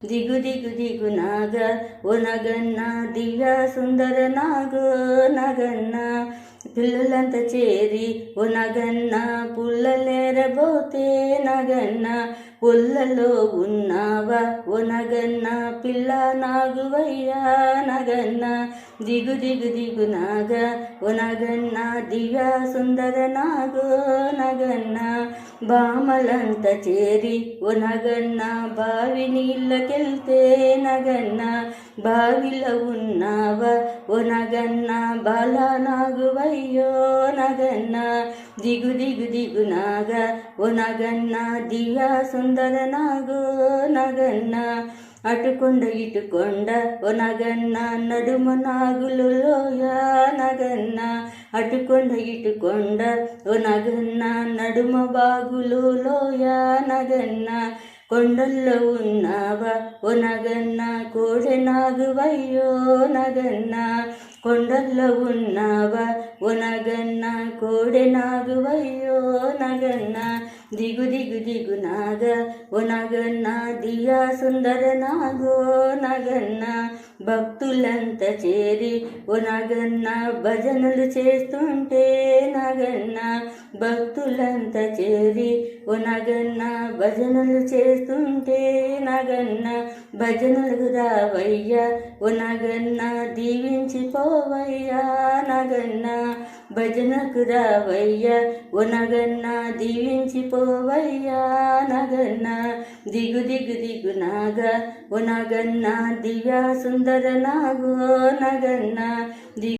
దిగు దిగు దిగు నాగ ఓ నగన్న దివ్య సుందర నాగో నగన్న పిల్లలంతా చేరి ఓ నగన్న పుల్లలేరబోతే నగన్న పుల్లలో ఉన్నావా ఓ నగన్న పిల్ల నాగువయ్యా నగన్న దిగు దిగు దిగు నాగ ఓ నగన్న దివ్య సుందర నాగో నగన్న బామలంతా చేరి ఓ నగన్న బావి నీళ్ళకెళ్తే నగన్న బావిలో ఉన్నావా ఓ నగన్న బాలా నాగువయ్యో నగన్న దిగు దిగు దిగు నాగ ఓ నగన్న దివ్య సుందర నాగో నగన్న అటుకొండ ఇటుకొండ ఓ నగన్న నడుమ నాగులు లోయ నగన్న అటుకొండ ఇటుకొండ ఓ నగన్న నడుమ బాగులు లోయ నగన్న కొండల్లో ఉన్నావా ఓ నగన్న కోడె నాగువయ్యో నగన్న కొండల్లో ఉన్నావా ఓ నగన్న కోడె నాగువయ్యో నగన్న దిగు దిగు దిగు నాగ ఓ నగన్న దివ్య సుందర నాగో నగన్న భక్తులంతా చేరి ఓ నగన్న భజనలు చేస్తుంటే నగన్న భక్తులంతా చేరి ఓ నగన్న భజనలు చేస్తుంటే నగన్న భజనలకు రావయ్యా ఓ నగన్న దీవించిపోవయ్యా నగన్న భజనకు రావయ్యా ఓ నగన్న దీవించిపోవయ్యా నగన్న దిగు దిగు దిగు నాగ ఓ నగన్న దివ్య సుందర నాగో నగన్న